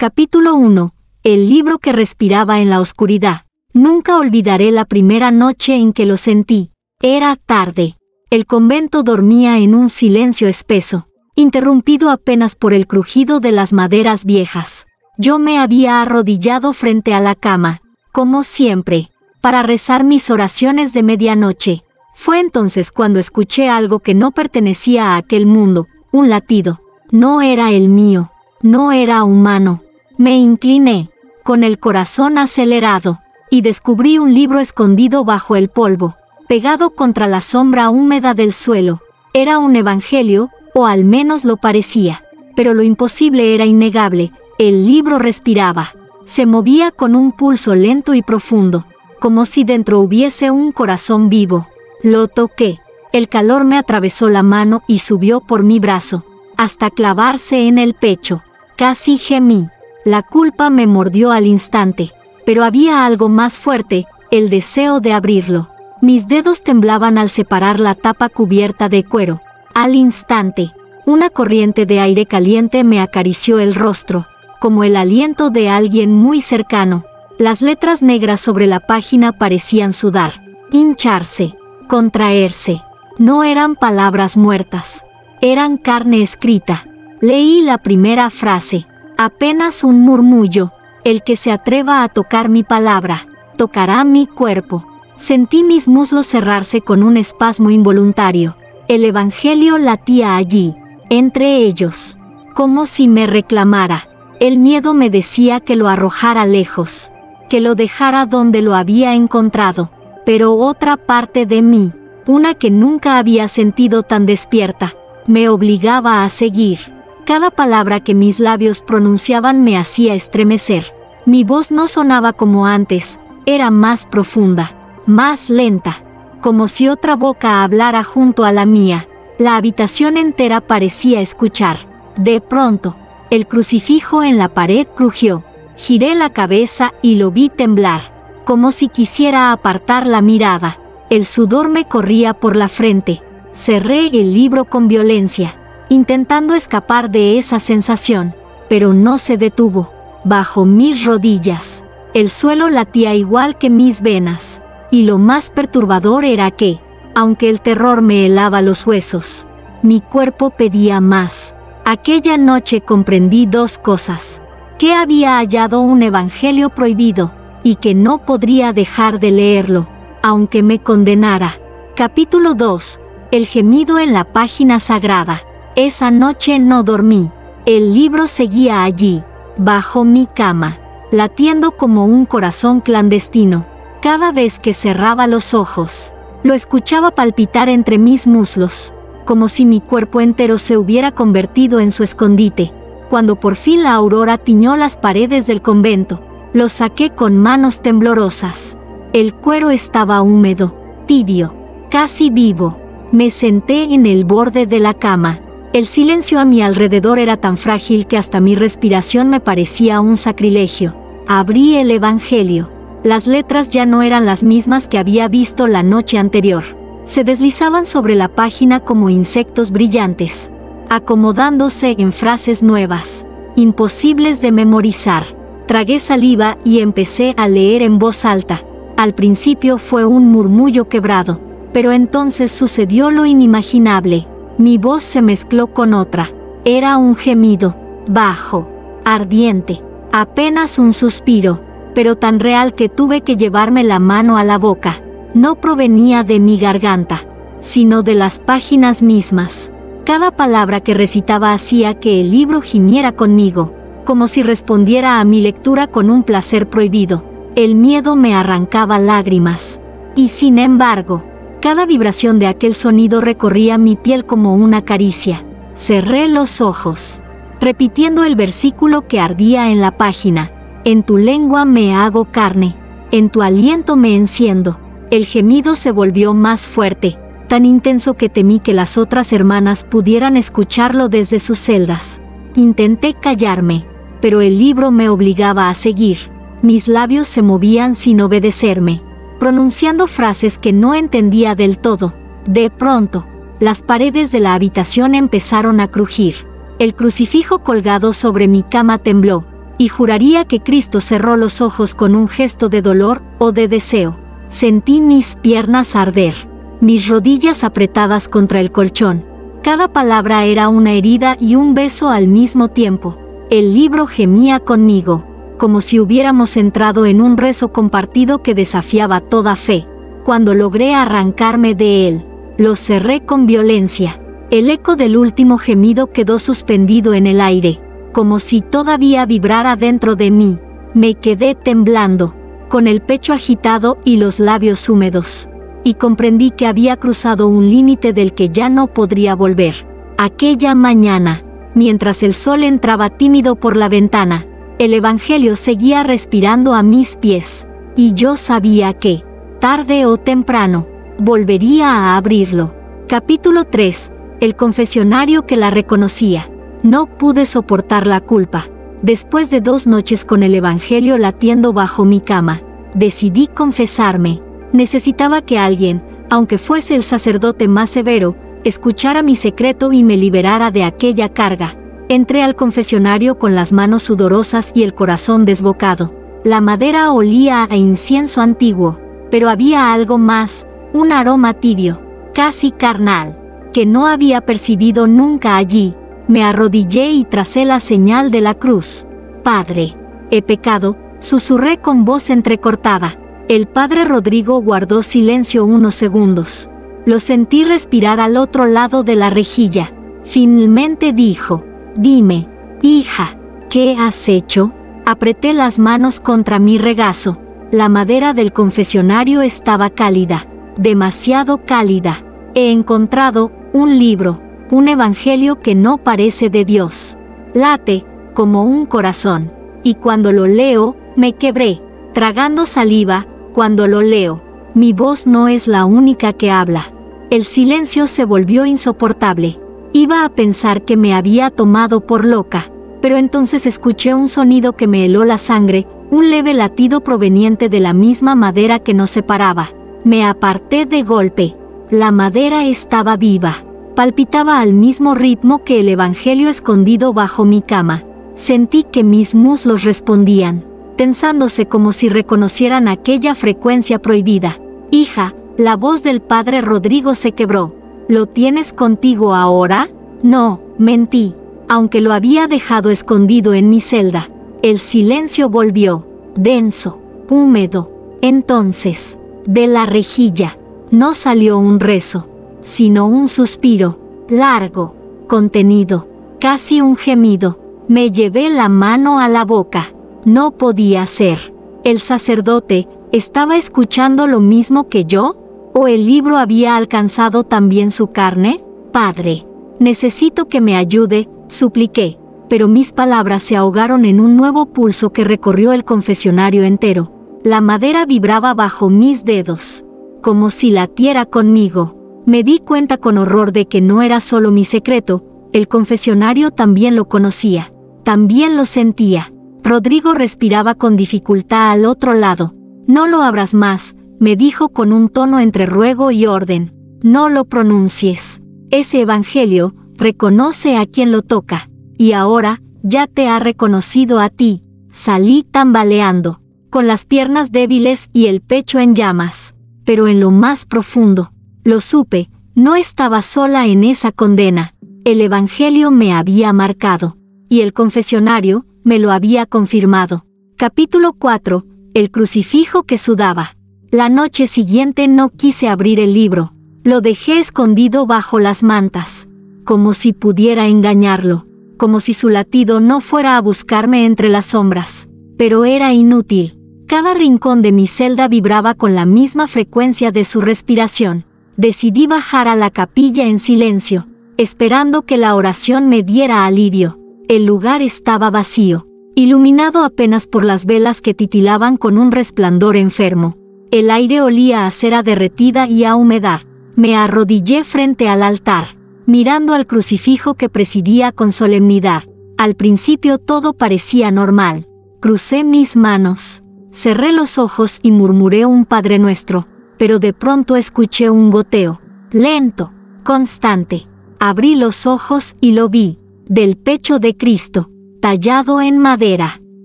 Capítulo 1. El libro que respiraba en la oscuridad. Nunca olvidaré la primera noche en que lo sentí. Era tarde. El convento dormía en un silencio espeso, interrumpido apenas por el crujido de las maderas viejas. Yo me había arrodillado frente a la cama, como siempre, para rezar mis oraciones de medianoche. Fue entonces cuando escuché algo que no pertenecía a aquel mundo, un latido. No era el mío, no era humano. Me incliné, con el corazón acelerado, y descubrí un libro escondido bajo el polvo, pegado contra la sombra húmeda del suelo. Era un evangelio, o al menos lo parecía. Pero lo imposible era innegable. El libro respiraba. Se movía con un pulso lento y profundo, como si dentro hubiese un corazón vivo. Lo toqué. El calor me atravesó la mano y subió por mi brazo, hasta clavarse en el pecho. Casi gemí. La culpa me mordió al instante, pero había algo más fuerte, el deseo de abrirlo. Mis dedos temblaban al separar la tapa cubierta de cuero. Al instante, una corriente de aire caliente me acarició el rostro, como el aliento de alguien muy cercano. Las letras negras sobre la página parecían sudar, hincharse, contraerse. No eran palabras muertas, eran carne escrita. Leí la primera frase. Apenas un murmullo. El que se atreva a tocar mi palabra, tocará mi cuerpo. Sentí mis muslos cerrarse con un espasmo involuntario. El evangelio latía allí, entre ellos, como si me reclamara. El miedo me decía que lo arrojara lejos, que lo dejara donde lo había encontrado. Pero otra parte de mí, una que nunca había sentido tan despierta, me obligaba a seguir. Cada palabra que mis labios pronunciaban me hacía estremecer. Mi voz no sonaba como antes, era más profunda, más lenta, como si otra boca hablara junto a la mía. La habitación entera parecía escuchar. De pronto, el crucifijo en la pared crujió. Giré la cabeza y lo vi temblar, como si quisiera apartar la mirada. El sudor me corría por la frente. Cerré el libro con violencia, intentando escapar de esa sensación, pero no se detuvo. Bajo mis rodillas, el suelo latía igual que mis venas, y lo más perturbador era que, aunque el terror me helaba los huesos, mi cuerpo pedía más. Aquella noche comprendí dos cosas: que había hallado un evangelio prohibido, y que no podría dejar de leerlo, aunque me condenara. Capítulo 2. El gemido en la página sagrada. Esa noche no dormí. El libro seguía allí, bajo mi cama, latiendo como un corazón clandestino. Cada vez que cerraba los ojos, lo escuchaba palpitar entre mis muslos, como si mi cuerpo entero se hubiera convertido en su escondite. Cuando por fin la aurora tiñó las paredes del convento, lo saqué con manos temblorosas. El cuero estaba húmedo, tibio, casi vivo. Me senté en el borde de la cama. El silencio a mi alrededor era tan frágil que hasta mi respiración me parecía un sacrilegio. Abrí el evangelio. Las letras ya no eran las mismas que había visto la noche anterior. Se deslizaban sobre la página como insectos brillantes, acomodándose en frases nuevas, imposibles de memorizar. Tragué saliva y empecé a leer en voz alta. Al principio fue un murmullo quebrado, pero entonces sucedió lo inimaginable. Mi voz se mezcló con otra. Era un gemido, bajo, ardiente, apenas un suspiro, pero tan real que tuve que llevarme la mano a la boca. No provenía de mi garganta, sino de las páginas mismas. Cada palabra que recitaba hacía que el libro gimiera conmigo, como si respondiera a mi lectura con un placer prohibido. El miedo me arrancaba lágrimas. Y sin embargo, cada vibración de aquel sonido recorría mi piel como una caricia. Cerré los ojos, repitiendo el versículo que ardía en la página. En tu lengua me hago carne, en tu aliento me enciendo. El gemido se volvió más fuerte, tan intenso que temí que las otras hermanas pudieran escucharlo desde sus celdas. Intenté callarme, pero el libro me obligaba a seguir. Mis labios se movían sin obedecerme, pronunciando frases que no entendía del todo. De pronto, las paredes de la habitación empezaron a crujir. El crucifijo colgado sobre mi cama tembló, y juraría que Cristo cerró los ojos con un gesto de dolor o de deseo. Sentí mis piernas arder, mis rodillas apretadas contra el colchón. Cada palabra era una herida y un beso al mismo tiempo. El libro gemía conmigo, como si hubiéramos entrado en un rezo compartido que desafiaba toda fe. Cuando logré arrancarme de él, lo cerré con violencia. El eco del último gemido quedó suspendido en el aire, como si todavía vibrara dentro de mí. Me quedé temblando, con el pecho agitado y los labios húmedos, y comprendí que había cruzado un límite del que ya no podría volver. Aquella mañana, mientras el sol entraba tímido por la ventana, el Evangelio seguía respirando a mis pies, y yo sabía que, tarde o temprano, volvería a abrirlo. Capítulo 3. El confesionario que la reconocía. No pude soportar la culpa. Después de 2 noches con el Evangelio latiendo bajo mi cama, decidí confesarme. Necesitaba que alguien, aunque fuese el sacerdote más severo, escuchara mi secreto y me liberara de aquella carga. Entré al confesionario con las manos sudorosas y el corazón desbocado. La madera olía a incienso antiguo, pero había algo más, un aroma tibio, casi carnal, que no había percibido nunca allí. Me arrodillé y tracé la señal de la cruz. Padre, he pecado, susurré con voz entrecortada. El padre Rodrigo guardó silencio unos segundos. Lo sentí respirar al otro lado de la rejilla. Finalmente dijo: «Dime, hija, ¿qué has hecho?». Apreté las manos contra mi regazo. La madera del confesionario estaba cálida, demasiado cálida. He encontrado un libro, un evangelio que no parece de Dios. Late como un corazón, y cuando lo leo, me quebré, tragando saliva. Cuando lo leo, mi voz no es la única que habla. El silencio se volvió insoportable. Iba a pensar que me había tomado por loca, pero entonces escuché un sonido que me heló la sangre, un leve latido proveniente de la misma madera que nos separaba. Me aparté de golpe. La madera estaba viva. Palpitaba al mismo ritmo que el evangelio escondido bajo mi cama. Sentí que mis muslos respondían, tensándose como si reconocieran aquella frecuencia prohibida. «Hija», la voz del padre Rodrigo se quebró. «¿Lo tienes contigo ahora?». «No», mentí, aunque lo había dejado escondido en mi celda. El silencio volvió, denso, húmedo. Entonces, de la rejilla, no salió un rezo, sino un suspiro, largo, contenido, casi un gemido. Me llevé la mano a la boca. No podía ser. ¿El sacerdote estaba escuchando lo mismo que yo? ¿O el libro había alcanzado también su carne? «Padre, necesito que me ayude», supliqué, pero mis palabras se ahogaron en un nuevo pulso que recorrió el confesionario entero. La madera vibraba bajo mis dedos, como si latiera conmigo. Me di cuenta con horror de que no era solo mi secreto, el confesionario también lo conocía, también lo sentía. Rodrigo respiraba con dificultad al otro lado. «No lo abras más», me dijo con un tono entre ruego y orden. «No lo pronuncies. Ese evangelio reconoce a quien lo toca, y ahora ya te ha reconocido a ti». Salí tambaleando, con las piernas débiles y el pecho en llamas, pero en lo más profundo, lo supe, no estaba sola en esa condena. El evangelio me había marcado, y el confesionario me lo había confirmado. Capítulo 4. El crucifijo que sudaba. La noche siguiente no quise abrir el libro. Lo dejé escondido bajo las mantas, como si pudiera engañarlo, como si su latido no fuera a buscarme entre las sombras. Pero era inútil. Cada rincón de mi celda vibraba con la misma frecuencia de su respiración. Decidí bajar a la capilla en silencio, esperando que la oración me diera alivio. El lugar estaba vacío, iluminado apenas por las velas que titilaban con un resplandor enfermo. El aire olía a cera derretida y a humedad. Me arrodillé frente al altar, mirando al crucifijo que presidía con solemnidad. Al principio todo parecía normal. Crucé mis manos, cerré los ojos y murmuré un Padre Nuestro, pero de pronto escuché un goteo, lento, constante. Abrí los ojos y lo vi, del pecho de Cristo, tallado en madera.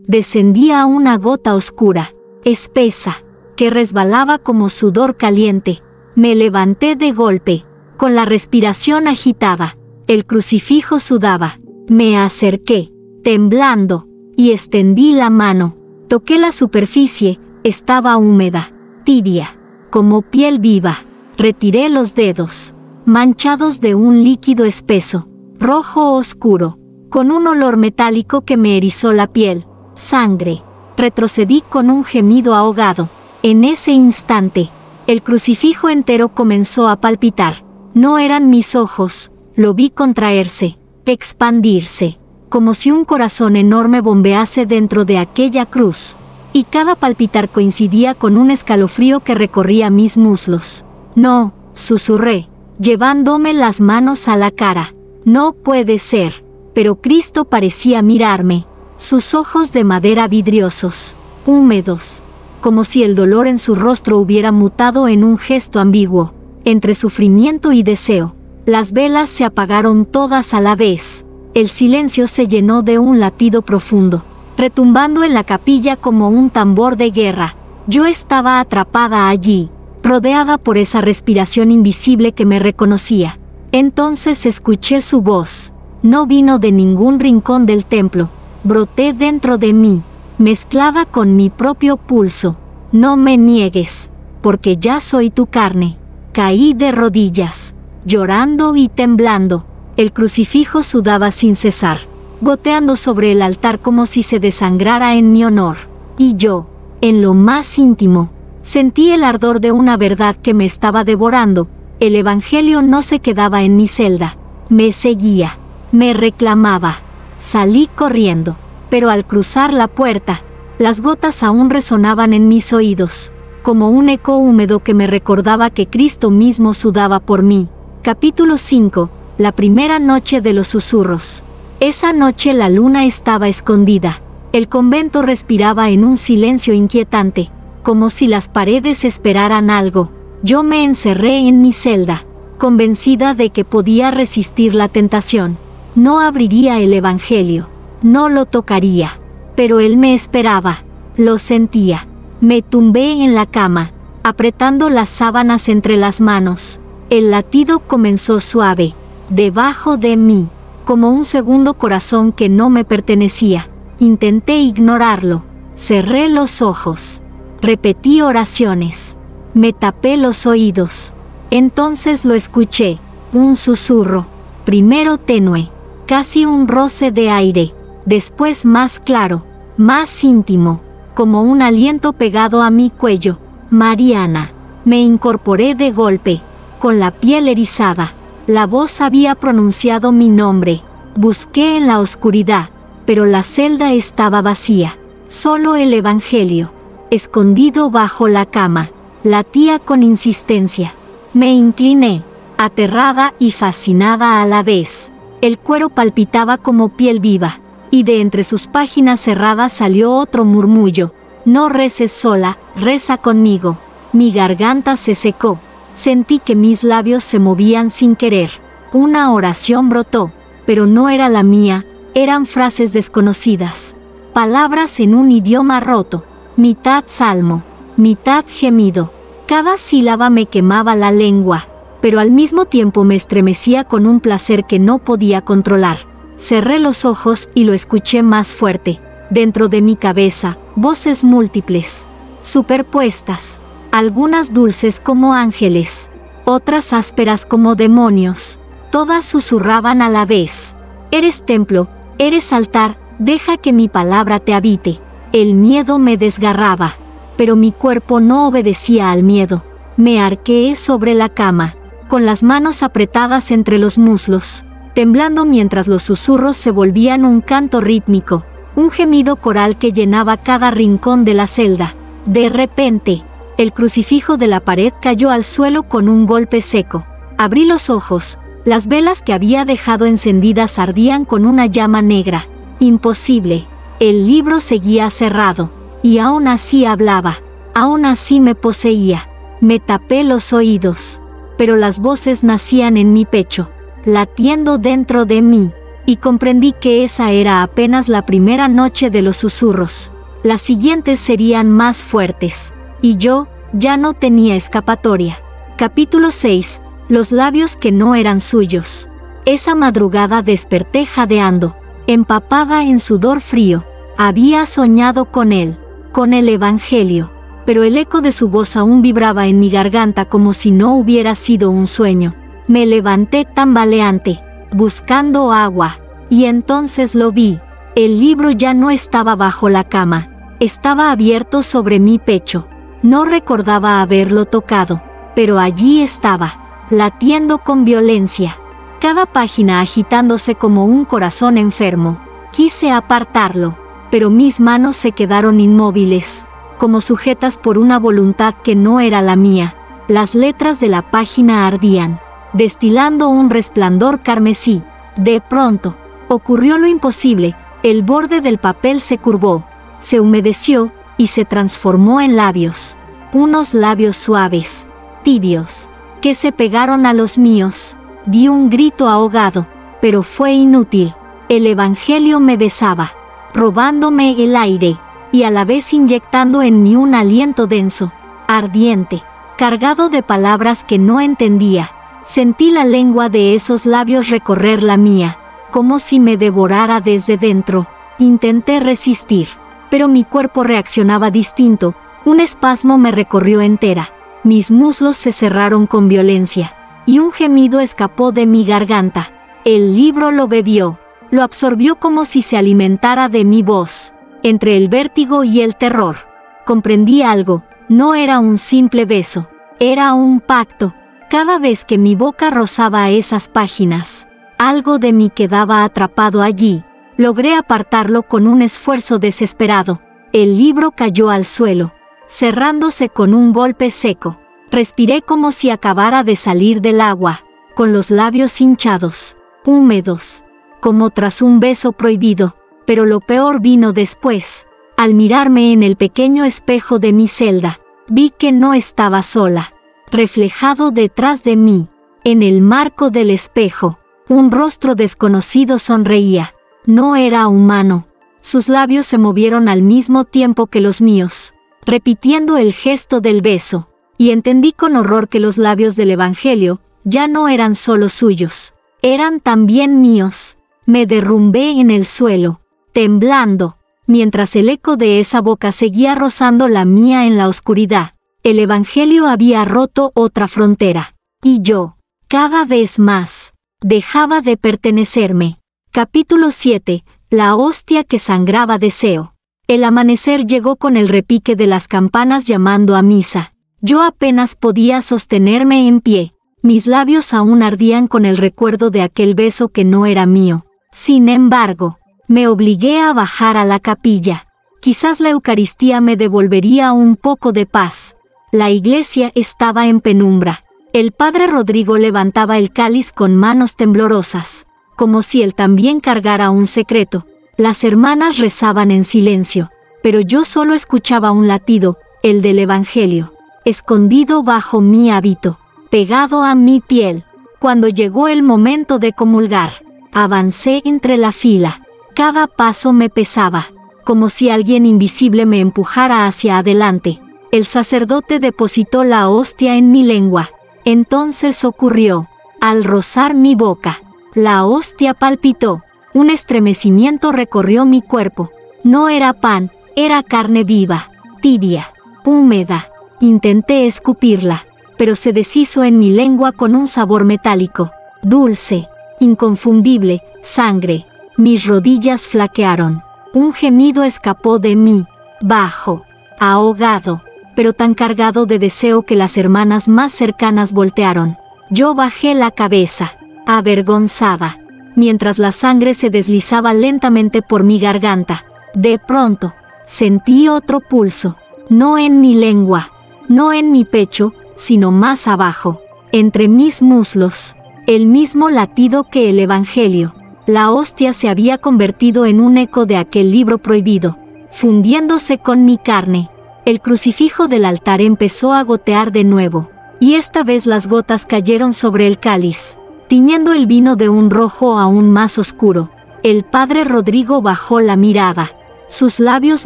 descendía una gota oscura, espesa, que resbalaba como sudor caliente. Me levanté de golpe, con la respiración agitada. El crucifijo sudaba. Me acerqué, temblando, y extendí la mano. Toqué la superficie, estaba húmeda, tibia, como piel viva. Retiré los dedos, manchados de un líquido espeso, rojo oscuro, con un olor metálico que me erizó la piel. Sangre. Retrocedí con un gemido ahogado. En ese instante, el crucifijo entero comenzó a palpitar. No eran mis ojos, lo vi contraerse, expandirse, como si un corazón enorme bombease dentro de aquella cruz, y cada palpitar coincidía con un escalofrío que recorría mis muslos. No, susurré, llevándome las manos a la cara. No puede ser, pero Cristo parecía mirarme, sus ojos de madera vidriosos, húmedos, como si el dolor en su rostro hubiera mutado en un gesto ambiguo, entre sufrimiento y deseo. Las velas se apagaron todas a la vez. El silencio se llenó de un latido profundo, retumbando en la capilla como un tambor de guerra. Yo estaba atrapada allí, rodeada por esa respiración invisible que me reconocía. Entonces escuché su voz. No vino de ningún rincón del templo. Broté dentro de mí, mezclada con mi propio pulso. No me niegues, porque ya soy tu carne. Caí de rodillas, llorando y temblando. El crucifijo sudaba sin cesar, goteando sobre el altar como si se desangrara en mi honor. Y yo, en lo más íntimo, sentí el ardor de una verdad que me estaba devorando. El Evangelio no se quedaba en mi celda, me seguía, me reclamaba. Salí corriendo, pero al cruzar la puerta, las gotas aún resonaban en mis oídos, como un eco húmedo que me recordaba que Cristo mismo sudaba por mí. Capítulo 5. La primera noche de los susurros. Esa noche la luna estaba escondida. El convento respiraba en un silencio inquietante, como si las paredes esperaran algo. Yo me encerré en mi celda, convencida de que podía resistir la tentación. No abriría el Evangelio, no lo tocaría, pero él me esperaba, lo sentía. Me tumbé en la cama, apretando las sábanas entre las manos. El latido comenzó suave, debajo de mí, como un segundo corazón que no me pertenecía. Intenté ignorarlo, cerré los ojos, repetí oraciones, me tapé los oídos. Entonces lo escuché, un susurro, primero tenue, casi un roce de aire, después más claro, más íntimo, como un aliento pegado a mi cuello. Mariana. Me incorporé de golpe, con la piel erizada. La voz había pronunciado mi nombre. Busqué en la oscuridad, pero la celda estaba vacía. Solo el Evangelio, escondido bajo la cama, latía con insistencia. Me incliné, aterrada y fascinada a la vez. El cuero palpitaba como piel viva, y de entre sus páginas cerradas salió otro murmullo. No reces sola, reza conmigo. Mi garganta se secó. Sentí que mis labios se movían sin querer. Una oración brotó, pero no era la mía, eran frases desconocidas. Palabras en un idioma roto, mitad salmo, mitad gemido. Cada sílaba me quemaba la lengua, pero al mismo tiempo me estremecía con un placer que no podía controlar. Cerré los ojos y lo escuché más fuerte. Dentro de mi cabeza, voces múltiples, superpuestas, algunas dulces como ángeles, otras ásperas como demonios. Todas susurraban a la vez. Eres templo, eres altar, deja que mi palabra te habite. El miedo me desgarraba, pero mi cuerpo no obedecía al miedo. Me arqueé sobre la cama, con las manos apretadas entre los muslos, temblando mientras los susurros se volvían un canto rítmico, un gemido coral que llenaba cada rincón de la celda. De repente, el crucifijo de la pared cayó al suelo con un golpe seco. Abrí los ojos. Las velas que había dejado encendidas ardían con una llama negra. Imposible. El libro seguía cerrado. Y aún así hablaba. Aún así me poseía. Me tapé los oídos. Pero las voces nacían en mi pecho, latiendo dentro de mí. y comprendí que esa era apenas la primera noche de los susurros. Las siguientes serían más fuertes, y yo ya no tenía escapatoria. Capítulo 6. Los labios que no eran suyos. Esa madrugada desperté jadeando, empapada en sudor frío. Había soñado con él, con el Evangelio, pero el eco de su voz aún vibraba en mi garganta como si no hubiera sido un sueño. Me levanté tambaleante, buscando agua, y entonces lo vi. El libro ya no estaba bajo la cama, estaba abierto sobre mi pecho. No recordaba haberlo tocado, pero allí estaba, latiendo con violencia, cada página agitándose como un corazón enfermo. Quise apartarlo, pero mis manos se quedaron inmóviles, como sujetas por una voluntad que no era la mía. Las letras de la página ardían, destilando un resplandor carmesí. De pronto, ocurrió lo imposible, el borde del papel se curvó, se humedeció y se transformó en labios. Unos labios suaves, tibios, que se pegaron a los míos. Di un grito ahogado, pero fue inútil. El Evangelio me besaba, robándome el aire, y a la vez inyectando en mí un aliento denso, ardiente, cargado de palabras que no entendía. Sentí la lengua de esos labios recorrer la mía, como si me devorara desde dentro. Intenté resistir, pero mi cuerpo reaccionaba distinto. Un espasmo me recorrió entera, mis muslos se cerraron con violencia, y un gemido escapó de mi garganta. El libro lo bebió, lo absorbió como si se alimentara de mi voz. Entre el vértigo y el terror, comprendí algo. No era un simple beso, era un pacto. Cada vez que mi boca rozaba esas páginas, algo de mí quedaba atrapado allí. Logré apartarlo con un esfuerzo desesperado. El libro cayó al suelo, cerrándose con un golpe seco. Respiré como si acabara de salir del agua, con los labios hinchados, húmedos, como tras un beso prohibido. Pero lo peor vino después. Al mirarme en el pequeño espejo de mi celda, vi que no estaba sola. Reflejado detrás de mí, en el marco del espejo, un rostro desconocido sonreía. No era humano. Sus labios se movieron al mismo tiempo que los míos, repitiendo el gesto del beso, y entendí con horror que los labios del Evangelio ya no eran solo suyos, eran también míos. Me derrumbé en el suelo, temblando, mientras el eco de esa boca seguía rozando la mía en la oscuridad. El Evangelio había roto otra frontera, y yo, cada vez más, dejaba de pertenecerme. Capítulo 7. La hostia que sangraba deseo. El amanecer llegó con el repique de las campanas llamando a misa. Yo apenas podía sostenerme en pie. Mis labios aún ardían con el recuerdo de aquel beso que no era mío. Sin embargo, me obligué a bajar a la capilla. Quizás la Eucaristía me devolvería un poco de paz. La iglesia estaba en penumbra. El padre Rodrigo levantaba el cáliz con manos temblorosas, como si él también cargara un secreto. Las hermanas rezaban en silencio, pero yo solo escuchaba un latido, el del Evangelio, escondido bajo mi hábito, pegado a mi piel. Cuando llegó el momento de comulgar, avancé entre la fila. Cada paso me pesaba, como si alguien invisible me empujara hacia adelante. El sacerdote depositó la hostia en mi lengua. Entonces ocurrió. Al rozar mi boca, la hostia palpitó. Un estremecimiento recorrió mi cuerpo. No era pan, era carne viva, tibia, húmeda. Intenté escupirla, pero se deshizo en mi lengua con un sabor metálico, dulce, inconfundible, sangre. Mis rodillas flaquearon. Un gemido escapó de mí, bajo, ahogado, pero tan cargado de deseo que las hermanas más cercanas voltearon. Yo bajé la cabeza, avergonzada, mientras la sangre se deslizaba lentamente por mi garganta. De pronto, sentí otro pulso, no en mi lengua, no en mi pecho, sino más abajo, entre mis muslos, el mismo latido que el Evangelio. La hostia se había convertido en un eco de aquel libro prohibido, fundiéndose con mi carne. El crucifijo del altar empezó a gotear de nuevo, y esta vez las gotas cayeron sobre el cáliz, tiñendo el vino de un rojo aún más oscuro. El padre Rodrigo bajó la mirada. Sus labios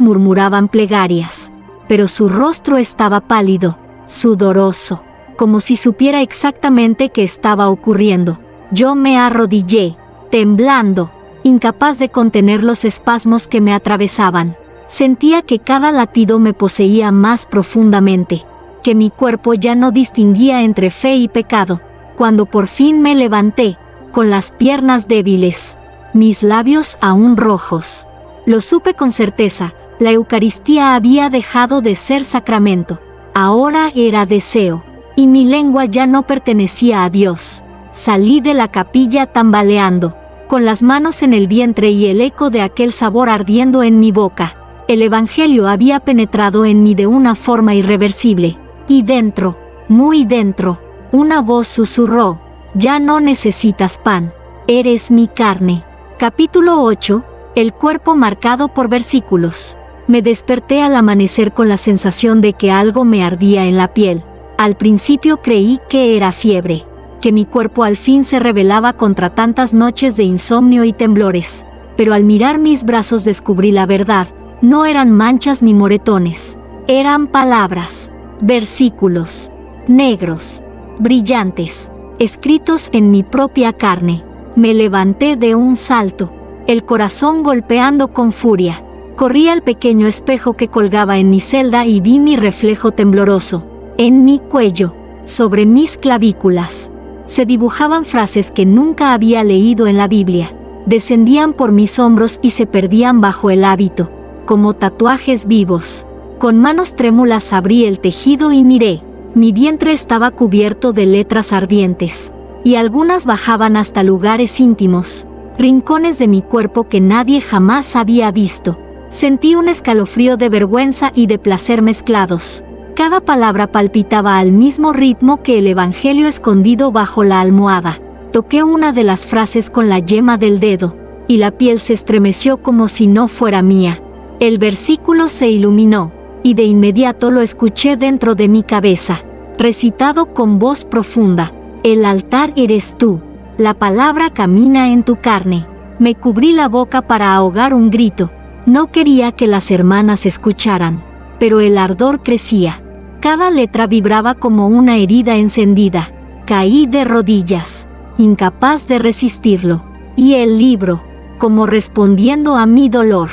murmuraban plegarias, pero su rostro estaba pálido, sudoroso, como si supiera exactamente qué estaba ocurriendo. Yo me arrodillé, temblando, incapaz de contener los espasmos que me atravesaban. Sentía que cada latido me poseía más profundamente, que mi cuerpo ya no distinguía entre fe y pecado. Cuando por fin me levanté, con las piernas débiles, mis labios aún rojos, lo supe con certeza: la Eucaristía había dejado de ser sacramento, ahora era deseo, y mi lengua ya no pertenecía a Dios. Salí de la capilla tambaleando, con las manos en el vientre y el eco de aquel sabor ardiendo en mi boca. El Evangelio había penetrado en mí de una forma irreversible, y dentro, muy dentro, una voz susurró: ya no necesitas pan, eres mi carne. Capítulo 8. El cuerpo marcado por versículos. Me desperté al amanecer con la sensación de que algo me ardía en la piel. Al principio creí que era fiebre, que mi cuerpo al fin se rebelaba contra tantas noches de insomnio y temblores. Pero al mirar mis brazos descubrí la verdad: no eran manchas ni moretones, eran palabras, versículos, negros, brillantes, escritos en mi propia carne. Me levanté de un salto, el corazón golpeando con furia. Corrí al pequeño espejo que colgaba en mi celda y vi mi reflejo tembloroso. En mi cuello, sobre mis clavículas, se dibujaban frases que nunca había leído en la Biblia. Descendían por mis hombros y se perdían bajo el hábito, como tatuajes vivos. Con manos trémulas abrí el tejido y miré. Mi vientre estaba cubierto de letras ardientes, y algunas bajaban hasta lugares íntimos, rincones de mi cuerpo que nadie jamás había visto. Sentí un escalofrío de vergüenza y de placer mezclados. Cada palabra palpitaba al mismo ritmo que el Evangelio escondido bajo la almohada. Toqué una de las frases con la yema del dedo, y la piel se estremeció como si no fuera mía. El versículo se iluminó, y de inmediato lo escuché dentro de mi cabeza, recitado con voz profunda: el altar eres tú, la palabra camina en tu carne. Me cubrí la boca para ahogar un grito. No quería que las hermanas escucharan, pero el ardor crecía. Cada letra vibraba como una herida encendida. Caí de rodillas, incapaz de resistirlo, y el libro, como respondiendo a mi dolor,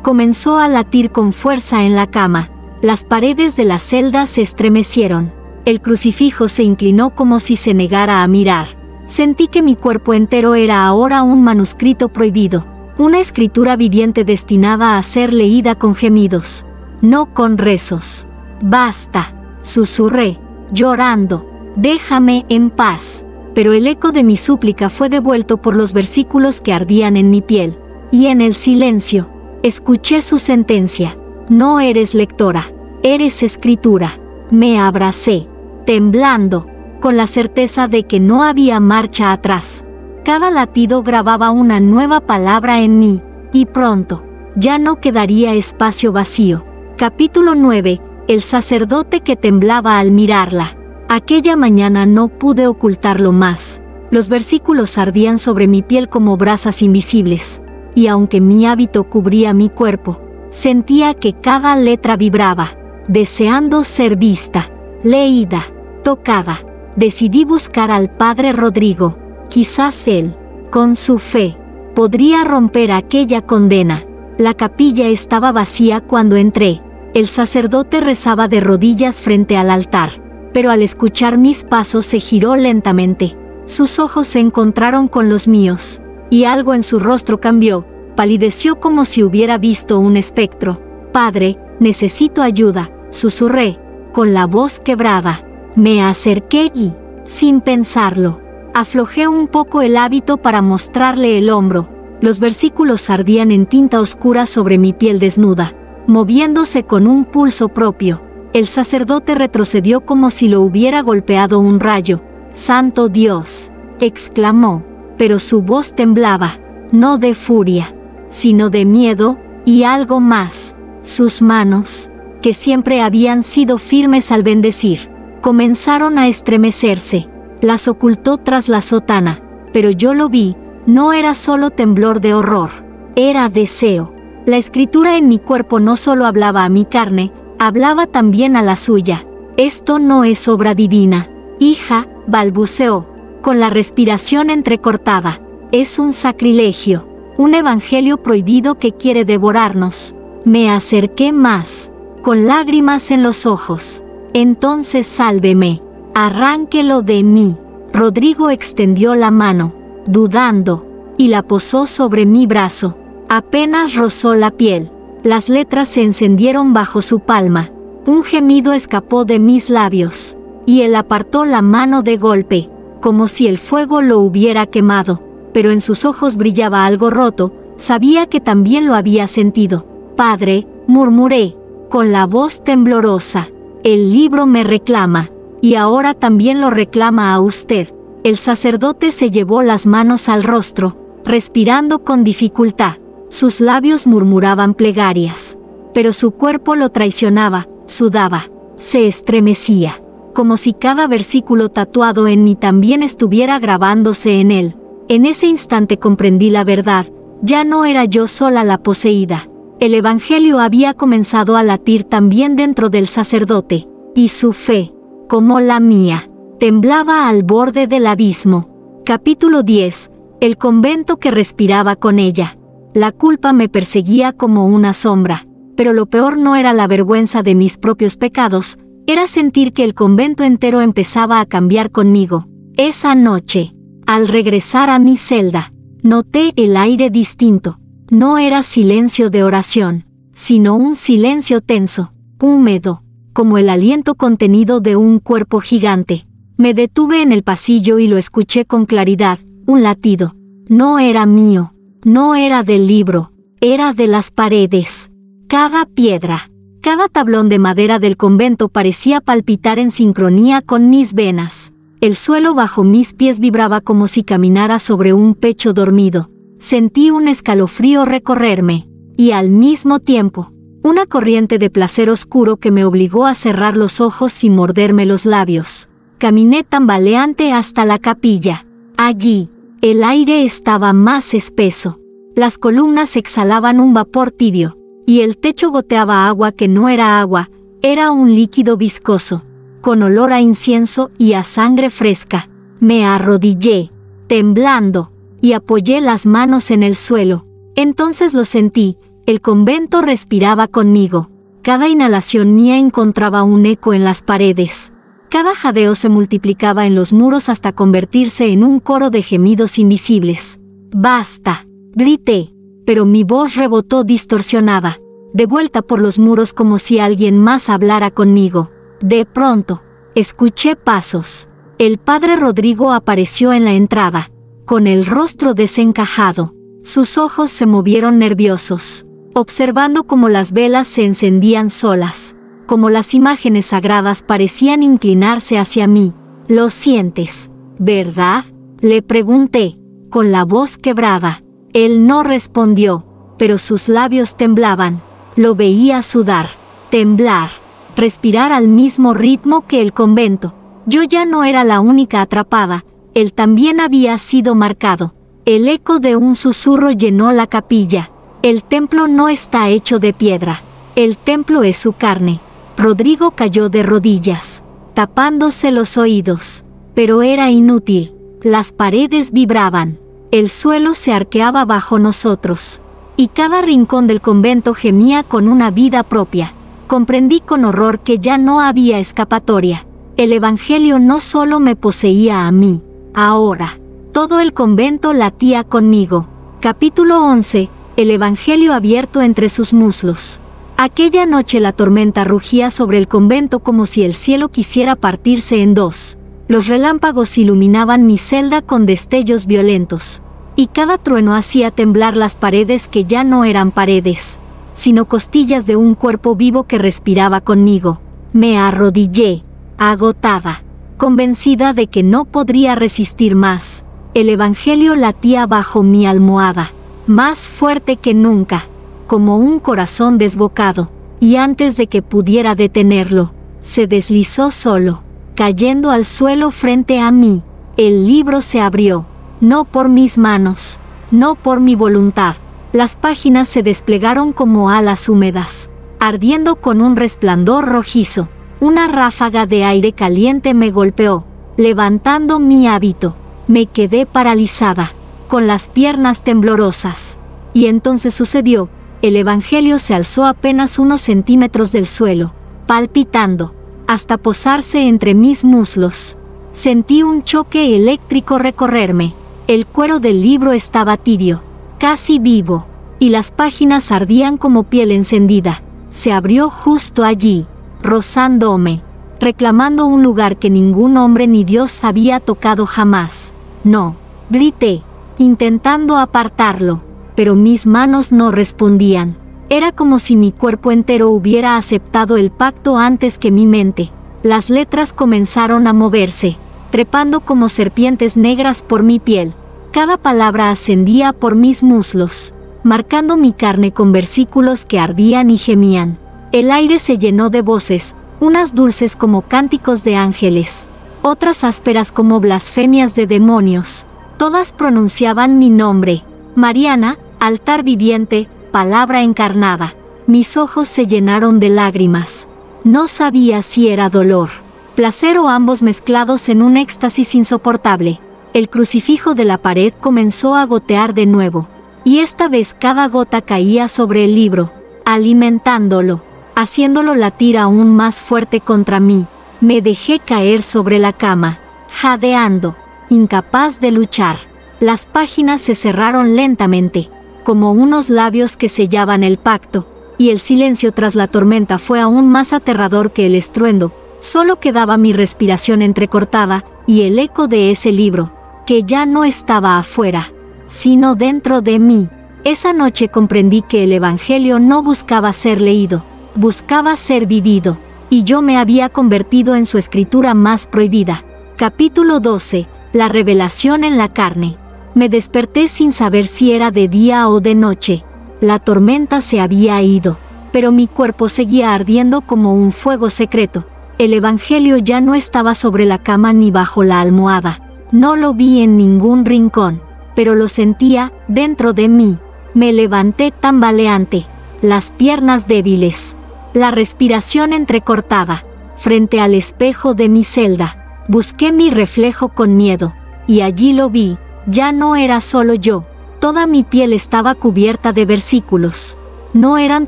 comenzó a latir con fuerza en la cama. Las paredes de la celda se estremecieron. El crucifijo se inclinó como si se negara a mirar. Sentí que mi cuerpo entero era ahora un manuscrito prohibido, una escritura viviente destinada a ser leída con gemidos, no con rezos. «Basta», susurré, llorando, «déjame en paz». Pero el eco de mi súplica fue devuelto por los versículos que ardían en mi piel, y en el silencio escuché su sentencia: «No eres lectora, eres escritura». Me abracé, temblando, con la certeza de que no había marcha atrás. Cada latido grababa una nueva palabra en mí, y pronto, ya no quedaría espacio vacío. Capítulo 9. El sacerdote que temblaba al mirarla. Aquella mañana no pude ocultarlo más. Los versículos ardían sobre mi piel como brasas invisibles, y aunque mi hábito cubría mi cuerpo, sentía que cada letra vibraba, deseando ser vista, leída, tocada. Decidí buscar al padre Rodrigo. Quizás él, con su fe, podría romper aquella condena. La capilla estaba vacía cuando entré. El sacerdote rezaba de rodillas frente al altar, pero al escuchar mis pasos se giró lentamente. Sus ojos se encontraron con los míos, y algo en su rostro cambió. Palideció como si hubiera visto un espectro. «Padre, necesito ayuda», susurré, con la voz quebrada. Me acerqué y, sin pensarlo, aflojé un poco el hábito para mostrarle el hombro. Los versículos ardían en tinta oscura sobre mi piel desnuda, moviéndose con un pulso propio. El sacerdote retrocedió como si lo hubiera golpeado un rayo. «¡Santo Dios!», exclamó, pero su voz temblaba, no de furia, sino de miedo, y algo más. Sus manos, que siempre habían sido firmes al bendecir, comenzaron a estremecerse. Las ocultó tras la sotana, pero yo lo vi, No era solo temblor de horror, era deseo. La escritura en mi cuerpo no solo hablaba a mi carne, hablaba también a la suya. Esto no es obra divina. Hija, balbuceó, con la respiración entrecortada. Es un sacrilegio, un evangelio prohibido que quiere devorarnos. Me acerqué más, con lágrimas en los ojos. Entonces sálveme, arránquelo de mí. Rodrigo extendió la mano, dudando, y la posó sobre mi brazo. Apenas rozó la piel. Las letras se encendieron bajo su palma. Un gemido escapó de mis labios, y él apartó la mano de golpe, como si el fuego lo hubiera quemado. Pero en sus ojos brillaba algo roto, sabía que también lo había sentido. Padre, murmuré, con la voz temblorosa, el libro me reclama, y ahora también lo reclama a usted. El sacerdote se llevó las manos al rostro, respirando con dificultad. Sus labios murmuraban plegarias, pero su cuerpo lo traicionaba, sudaba, se estremecía, como si cada versículo tatuado en mí también estuviera grabándose en él. En ese instante comprendí la verdad, ya no era yo sola la poseída. El evangelio había comenzado a latir también dentro del sacerdote, y su fe, como la mía, temblaba al borde del abismo. Capítulo 10. El convento que respiraba con ella. La culpa me perseguía como una sombra, pero lo peor no era la vergüenza de mis propios pecados, era sentir que el convento entero empezaba a cambiar conmigo. Esa noche, al regresar a mi celda, noté el aire distinto. No era silencio de oración, sino un silencio tenso, húmedo, como el aliento contenido de un cuerpo gigante. Me detuve en el pasillo y lo escuché con claridad, un latido. No era mío. No era del libro, era de las paredes. Cada piedra, cada tablón de madera del convento parecía palpitar en sincronía con mis venas. El suelo bajo mis pies vibraba como si caminara sobre un pecho dormido. Sentí un escalofrío recorrerme, y al mismo tiempo, una corriente de placer oscuro que me obligó a cerrar los ojos y morderme los labios. Caminé tambaleante hasta la capilla. Allí, el aire estaba más espeso. Las columnas exhalaban un vapor tibio, y el techo goteaba agua que no era agua, era un líquido viscoso, con olor a incienso y a sangre fresca. Me arrodillé, temblando, y apoyé las manos en el suelo. Entonces lo sentí, el convento respiraba conmigo. Cada inhalación mía encontraba un eco en las paredes. Cada jadeo se multiplicaba en los muros hasta convertirse en un coro de gemidos invisibles. «¡Basta!», grité, pero mi voz rebotó distorsionada, de vuelta por los muros como si alguien más hablara conmigo. De pronto, escuché pasos. El padre Rodrigo apareció en la entrada, con el rostro desencajado. Sus ojos se movieron nerviosos, observando cómo las velas se encendían solas, como las imágenes sagradas parecían inclinarse hacia mí. «¿Lo sientes, verdad?», le pregunté, con la voz quebrada. Él no respondió, pero sus labios temblaban. Lo veía sudar, temblar, respirar al mismo ritmo que el convento. Yo ya no era la única atrapada, él también había sido marcado. El eco de un susurro llenó la capilla. «El templo no está hecho de piedra, el templo es su carne». Rodrigo cayó de rodillas, tapándose los oídos, pero era inútil. Las paredes vibraban, el suelo se arqueaba bajo nosotros, y cada rincón del convento gemía con una vida propia. Comprendí con horror que ya no había escapatoria. El evangelio no solo me poseía a mí, ahora, todo el convento latía conmigo. Capítulo 11. El evangelio abierto entre sus muslos. Aquella noche la tormenta rugía sobre el convento como si el cielo quisiera partirse en dos. Los relámpagos iluminaban mi celda con destellos violentos, y cada trueno hacía temblar las paredes que ya no eran paredes, sino costillas de un cuerpo vivo que respiraba conmigo. Me arrodillé, agotada, convencida de que no podría resistir más. El evangelio latía bajo mi almohada, más fuerte que nunca, como un corazón desbocado, y antes de que pudiera detenerlo, se deslizó solo, cayendo al suelo frente a mí. El libro se abrió, no por mis manos, no por mi voluntad. Las páginas se desplegaron como alas húmedas, ardiendo con un resplandor rojizo. Una ráfaga de aire caliente me golpeó, levantando mi hábito. Me quedé paralizada, con las piernas temblorosas. Y entonces sucedió. El Evangelio se alzó apenas unos centímetros del suelo, palpitando, hasta posarse entre mis muslos. Sentí un choque eléctrico recorrerme. El cuero del libro estaba tibio, casi vivo, y las páginas ardían como piel encendida. Se abrió justo allí, rozándome, reclamando un lugar que ningún hombre ni Dios había tocado jamás. No, grité, intentando apartarlo, pero mis manos no respondían. Era como si mi cuerpo entero hubiera aceptado el pacto antes que mi mente. Las letras comenzaron a moverse, trepando como serpientes negras por mi piel. Cada palabra ascendía por mis muslos, marcando mi carne con versículos que ardían y gemían. El aire se llenó de voces, unas dulces como cánticos de ángeles, otras ásperas como blasfemias de demonios. Todas pronunciaban mi nombre: Mariana, altar viviente, palabra encarnada. Mis ojos se llenaron de lágrimas. No sabía si era dolor, placer o ambos mezclados en un éxtasis insoportable. El crucifijo de la pared comenzó a gotear de nuevo, y esta vez cada gota caía sobre el libro, alimentándolo, haciéndolo latir aún más fuerte contra mí. Me dejé caer sobre la cama, jadeando, incapaz de luchar. Las páginas se cerraron lentamente, como unos labios que sellaban el pacto, y el silencio tras la tormenta fue aún más aterrador que el estruendo. Solo quedaba mi respiración entrecortada y el eco de ese libro, que ya no estaba afuera, sino dentro de mí. Esa noche comprendí que el Evangelio no buscaba ser leído, buscaba ser vivido, y yo me había convertido en su escritura más prohibida. Capítulo 12. La revelación en la carne. Me desperté sin saber si era de día o de noche. La tormenta se había ido, pero mi cuerpo seguía ardiendo como un fuego secreto. El Evangelio ya no estaba sobre la cama ni bajo la almohada. No lo vi en ningún rincón, pero lo sentía dentro de mí. Me levanté tambaleante, las piernas débiles, la respiración entrecortada, frente al espejo de mi celda. Busqué mi reflejo con miedo, y allí lo vi. Ya no era solo yo. Toda mi piel estaba cubierta de versículos. No eran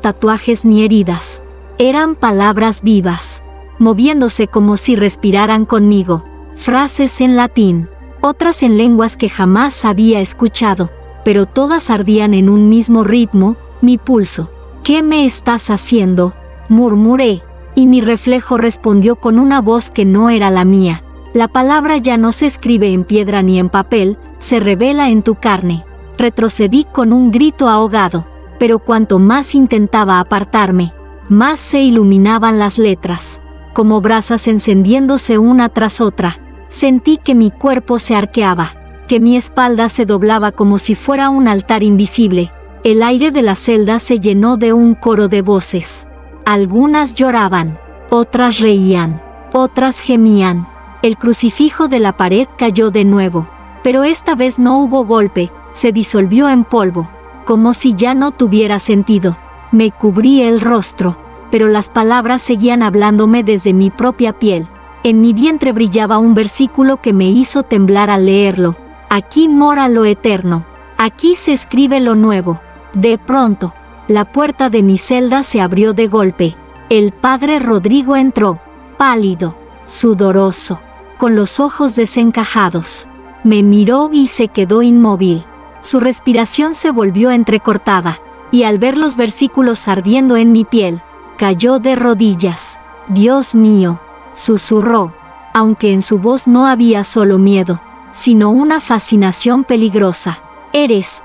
tatuajes ni heridas. Eran palabras vivas, moviéndose como si respiraran conmigo. Frases en latín, otras en lenguas que jamás había escuchado, pero todas ardían en un mismo ritmo, mi pulso. ¿Qué me estás haciendo?, murmuré, y mi reflejo respondió con una voz que no era la mía. La palabra ya no se escribe en piedra ni en papel, se revela en tu carne. Retrocedí con un grito ahogado, pero cuanto más intentaba apartarme, más se iluminaban las letras, como brasas encendiéndose una tras otra. Sentí que mi cuerpo se arqueaba, que mi espalda se doblaba como si fuera un altar invisible. El aire de la celda se llenó de un coro de voces. Algunas lloraban, otras reían, otras gemían. El crucifijo de la pared cayó de nuevo, pero esta vez no hubo golpe, se disolvió en polvo, como si ya no tuviera sentido. Me cubrí el rostro, pero las palabras seguían hablándome desde mi propia piel. En mi vientre brillaba un versículo que me hizo temblar al leerlo. Aquí mora lo eterno, aquí se escribe lo nuevo. De pronto, la puerta de mi celda se abrió de golpe. El padre Rodrigo entró, pálido, sudoroso, con los ojos desencajados. Me miró y se quedó inmóvil. Su respiración se volvió entrecortada, y al ver los versículos ardiendo en mi piel, cayó de rodillas. Dios mío, susurró, aunque en su voz no había solo miedo, sino una fascinación peligrosa. Eres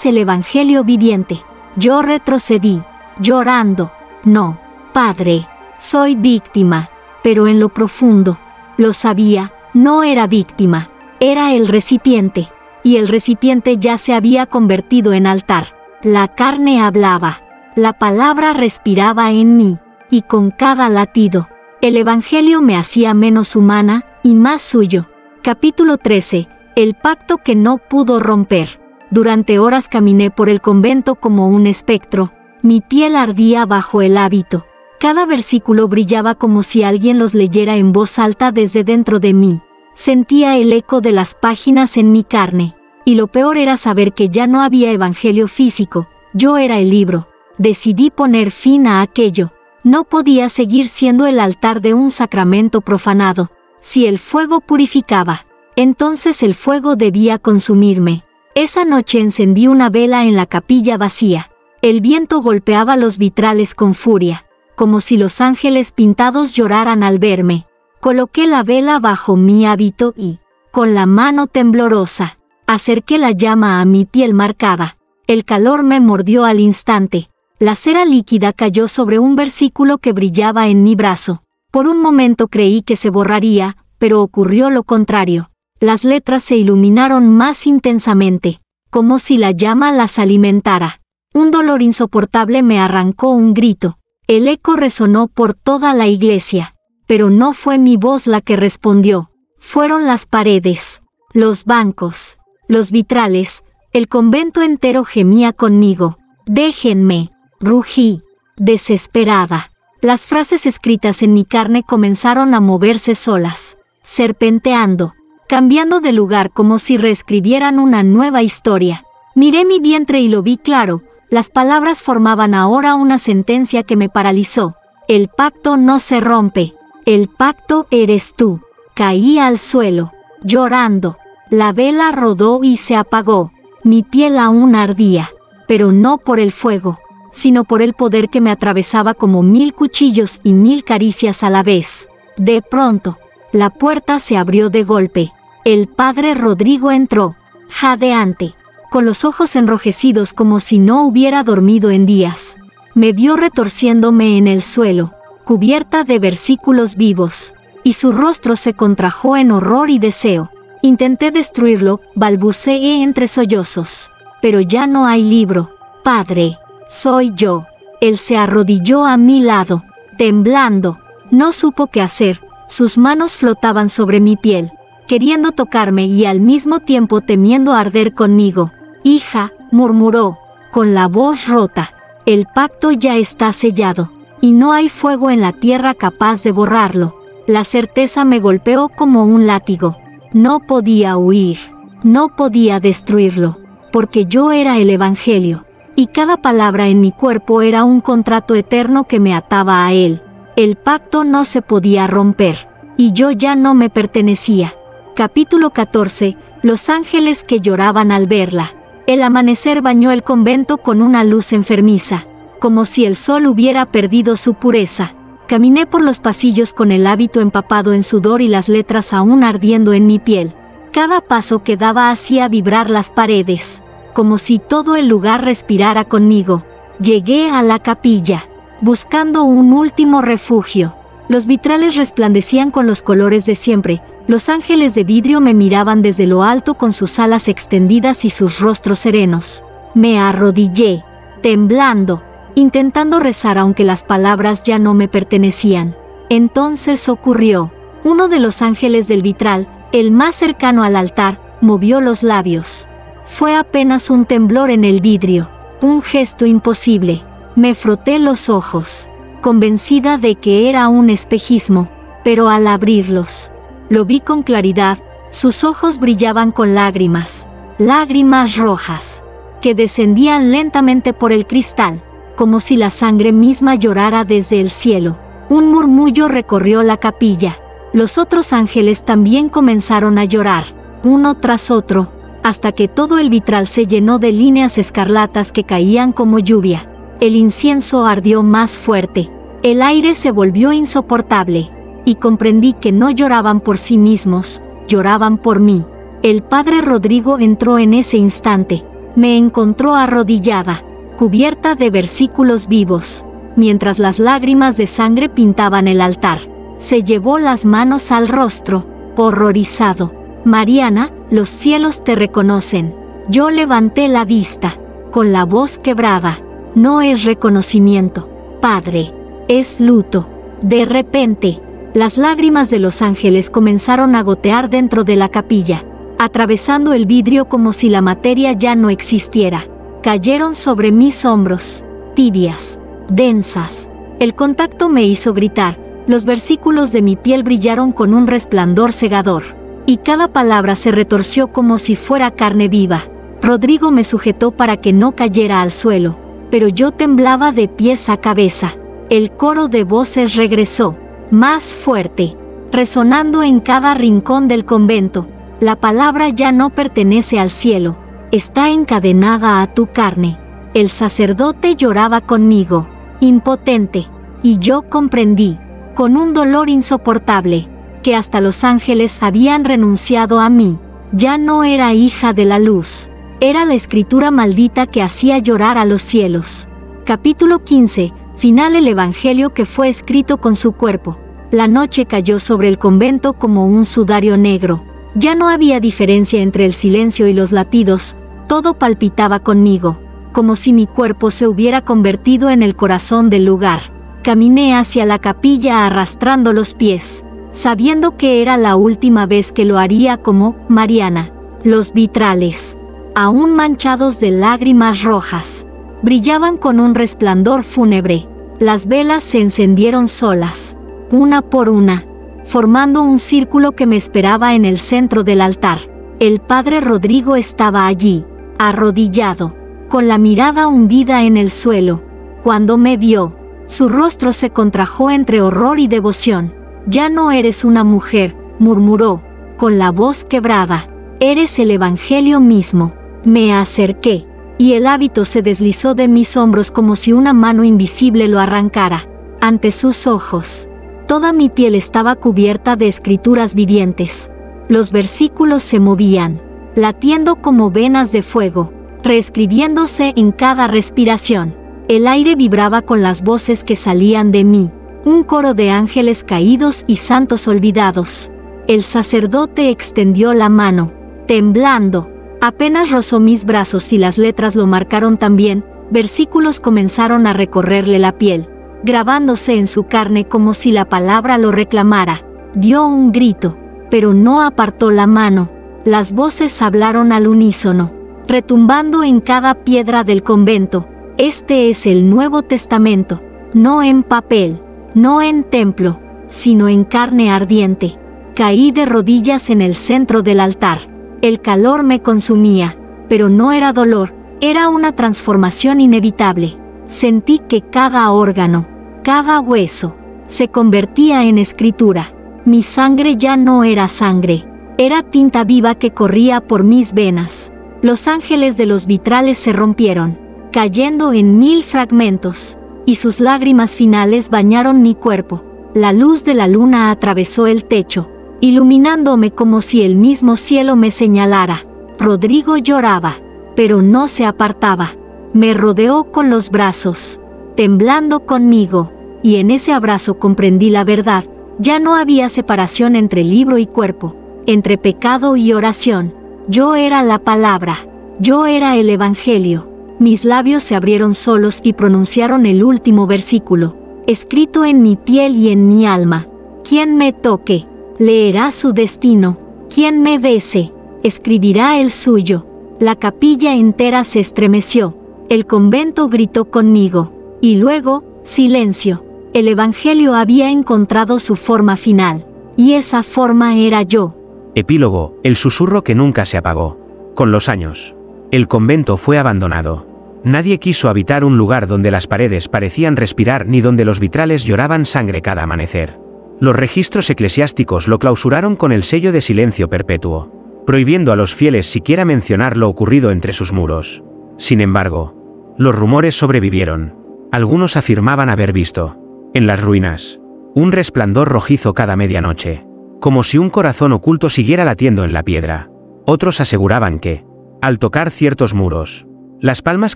el Evangelio viviente. Yo retrocedí, llorando. No, Padre, soy víctima, pero en lo profundo, lo sabía, no era víctima, era el recipiente, y el recipiente ya se había convertido en altar. La carne hablaba, la palabra respiraba en mí, y con cada latido, el Evangelio me hacía menos humana y más suyo. Capítulo 13. el pacto que no pudo romper. Durante horas caminé por el convento como un espectro. Mi piel ardía bajo el hábito. Cada versículo brillaba como si alguien los leyera en voz alta desde dentro de mí. Sentía el eco de las páginas en mi carne. Y lo peor era saber que ya no había evangelio físico. Yo era el libro. Decidí poner fin a aquello. No podía seguir siendo el altar de un sacramento profanado. Si el fuego purificaba, entonces el fuego debía consumirme. Esa noche encendí una vela en la capilla vacía. El viento golpeaba los vitrales con furia, como si los ángeles pintados lloraran al verme. Coloqué la vela bajo mi hábito y, con la mano temblorosa, acerqué la llama a mi piel marcada. El calor me mordió al instante. La cera líquida cayó sobre un versículo que brillaba en mi brazo. Por un momento creí que se borraría, pero ocurrió lo contrario. Las letras se iluminaron más intensamente, como si la llama las alimentara. Un dolor insoportable me arrancó un grito. El eco resonó por toda la iglesia, pero no fue mi voz la que respondió. Fueron las paredes, los bancos, los vitrales, el convento entero gemía conmigo. «Déjenme», rugí, desesperada. Las frases escritas en mi carne comenzaron a moverse solas, serpenteando, cambiando de lugar como si reescribieran una nueva historia. Miré mi vientre y lo vi claro. Las palabras formaban ahora una sentencia que me paralizó. El pacto no se rompe. El pacto eres tú. Caí al suelo, llorando. La vela rodó y se apagó. Mi piel aún ardía, pero no por el fuego, sino por el poder que me atravesaba como 1000 cuchillos y 1000 caricias a la vez. De pronto, la puerta se abrió de golpe. El padre Rodrigo entró, jadeante, con los ojos enrojecidos como si no hubiera dormido en días. Me vio retorciéndome en el suelo, cubierta de versículos vivos, y su rostro se contrajo en horror y deseo. Intenté destruirlo, balbuceé entre sollozos. Pero ya no hay libro. Padre, soy yo. Él se arrodilló a mi lado, temblando. No supo qué hacer. Sus manos flotaban sobre mi piel, queriendo tocarme y al mismo tiempo temiendo arder conmigo. Hija, murmuró, con la voz rota, el pacto ya está sellado, y no hay fuego en la tierra capaz de borrarlo. La certeza me golpeó como un látigo. No podía huir, no podía destruirlo, porque yo era el Evangelio, y cada palabra en mi cuerpo era un contrato eterno que me ataba a él. El pacto no se podía romper, y yo ya no me pertenecía. Capítulo 14. Los ángeles que lloraban al verla. El amanecer bañó el convento con una luz enfermiza, como si el sol hubiera perdido su pureza. Caminé por los pasillos con el hábito empapado en sudor y las letras aún ardiendo en mi piel. Cada paso que daba hacía vibrar las paredes, como si todo el lugar respirara conmigo. Llegué a la capilla, buscando un último refugio. Los vitrales resplandecían con los colores de siempre. Los ángeles de vidrio me miraban desde lo alto con sus alas extendidas y sus rostros serenos. Me arrodillé, temblando, intentando rezar aunque las palabras ya no me pertenecían. Entonces ocurrió. Uno de los ángeles del vitral, el más cercano al altar, movió los labios. Fue apenas un temblor en el vidrio, un gesto imposible. Me froté los ojos, convencida de que era un espejismo, pero al abrirlos, lo vi con claridad. Sus ojos brillaban con lágrimas, lágrimas rojas, que descendían lentamente por el cristal, como si la sangre misma llorara desde el cielo. Un murmullo recorrió la capilla. Los otros ángeles también comenzaron a llorar, uno tras otro, hasta que todo el vitral se llenó de líneas escarlatas que caían como lluvia. El incienso ardió más fuerte. El aire se volvió insoportable, y comprendí que no lloraban por sí mismos, lloraban por mí. El padre Rodrigo entró en ese instante. Me encontró arrodillada, cubierta de versículos vivos, mientras las lágrimas de sangre pintaban el altar. Se llevó las manos al rostro, horrorizado. Mariana, los cielos te reconocen. Yo levanté la vista, con la voz quebrada. No es reconocimiento, Padre, es luto. De repente, las lágrimas de los ángeles comenzaron a gotear dentro de la capilla. atravesando el vidrio como si la materia ya no existiera. Cayeron sobre mis hombros, tibias, densas. El contacto me hizo gritar, los versículos de mi piel brillaron con un resplandor cegador, y cada palabra se retorció como si fuera carne viva. Rodrigo me sujetó para que no cayera al suelo, pero yo temblaba de pies a cabeza. El coro de voces regresó, más fuerte, resonando en cada rincón del convento. La palabra ya no pertenece al cielo, está encadenada a tu carne. El sacerdote lloraba conmigo, impotente, y yo comprendí, con un dolor insoportable, que hasta los ángeles habían renunciado a mí. Ya no era hija de la luz, era la escritura maldita que hacía llorar a los cielos. Capítulo 15. Final. El evangelio que fue escrito con su cuerpo. La noche cayó sobre el convento como un sudario negro. Ya no había diferencia entre el silencio y los latidos, todo palpitaba conmigo, como si mi cuerpo se hubiera convertido en el corazón del lugar. Caminé hacia la capilla arrastrando los pies, sabiendo que era la última vez que lo haría como Mariana. Los vitrales, aún manchados de lágrimas rojas, brillaban con un resplandor fúnebre. Las velas se encendieron solas, una por una, formando un círculo que me esperaba en el centro del altar. El padre Rodrigo estaba allí, arrodillado, con la mirada hundida en el suelo. Cuando me vio, su rostro se contrajo entre horror y devoción. «Ya no eres una mujer», murmuró, con la voz quebrada. «Eres el Evangelio mismo». Me acerqué, y el hábito se deslizó de mis hombros como si una mano invisible lo arrancara. Ante sus ojos, toda mi piel estaba cubierta de escrituras vivientes. Los versículos se movían, latiendo como venas de fuego, reescribiéndose en cada respiración. El aire vibraba con las voces que salían de mí, un coro de ángeles caídos y santos olvidados. El sacerdote extendió la mano, temblando. Apenas rozó mis brazos y las letras lo marcaron también. Versículos comenzaron a recorrerle la piel, grabándose en su carne como si la palabra lo reclamara. Dio un grito, pero no apartó la mano. Las voces hablaron al unísono, retumbando en cada piedra del convento. Este es el Nuevo Testamento, no en papel, no en templo, sino en carne ardiente. Caí de rodillas en el centro del altar. El calor me consumía, pero no era dolor, era una transformación inevitable. Sentí que cada órgano, cada hueso, se convertía en escritura. Mi sangre ya no era sangre, era tinta viva que corría por mis venas. Los ángeles de los vitrales se rompieron, cayendo en 1000 fragmentos, y sus lágrimas finales bañaron mi cuerpo. La luz de la luna atravesó el techo, iluminándome como si el mismo cielo me señalara. Rodrigo lloraba, pero no se apartaba. Me rodeó con los brazos, temblando conmigo, y en ese abrazo comprendí la verdad. Ya no había separación entre libro y cuerpo, entre pecado y oración. Yo era la palabra, yo era el Evangelio. Mis labios se abrieron solos y pronunciaron el último versículo, escrito en mi piel y en mi alma. Quien me toque, leerá su destino. Quien me bese, escribirá el suyo. La capilla entera se estremeció. El convento gritó conmigo. Y luego, silencio. El Evangelio había encontrado su forma final. Y esa forma era yo. Epílogo, el susurro que nunca se apagó. Con los años, el convento fue abandonado. Nadie quiso habitar un lugar donde las paredes parecían respirar ni donde los vitrales lloraban sangre cada amanecer. Los registros eclesiásticos lo clausuraron con el sello de silencio perpetuo, prohibiendo a los fieles siquiera mencionar lo ocurrido entre sus muros. Sin embargo, los rumores sobrevivieron. Algunos afirmaban haber visto, en las ruinas, un resplandor rojizo cada medianoche, como si un corazón oculto siguiera latiendo en la piedra. Otros aseguraban que, al tocar ciertos muros, las palmas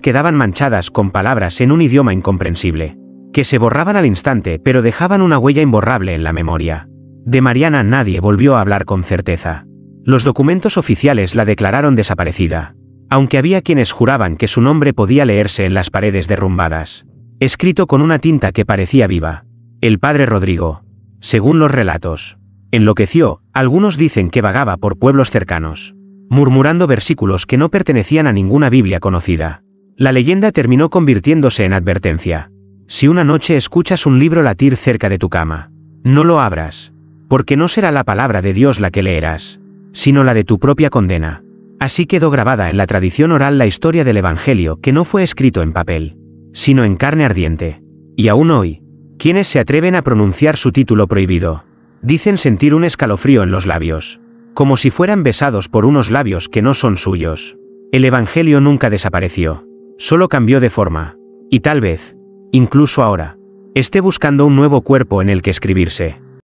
quedaban manchadas con palabras en un idioma incomprensible, que se borraban al instante pero dejaban una huella imborrable en la memoria. De Mariana nadie volvió a hablar con certeza. Los documentos oficiales la declararon desaparecida, aunque había quienes juraban que su nombre podía leerse en las paredes derrumbadas, escrito con una tinta que parecía viva. El padre Rodrigo, según los relatos, enloqueció. Algunos dicen que vagaba por pueblos cercanos, murmurando versículos que no pertenecían a ninguna Biblia conocida. La leyenda terminó convirtiéndose en advertencia. Si una noche escuchas un libro latir cerca de tu cama, no lo abras, porque no será la palabra de Dios la que leerás, sino la de tu propia condena. Así quedó grabada en la tradición oral la historia del Evangelio, que no fue escrito en papel, sino en carne ardiente. Y aún hoy, quienes se atreven a pronunciar su título prohibido, dicen sentir un escalofrío en los labios, como si fueran besados por unos labios que no son suyos. El Evangelio nunca desapareció, solo cambió de forma, y tal vez, incluso ahora, esté buscando un nuevo cuerpo en el que escribirse.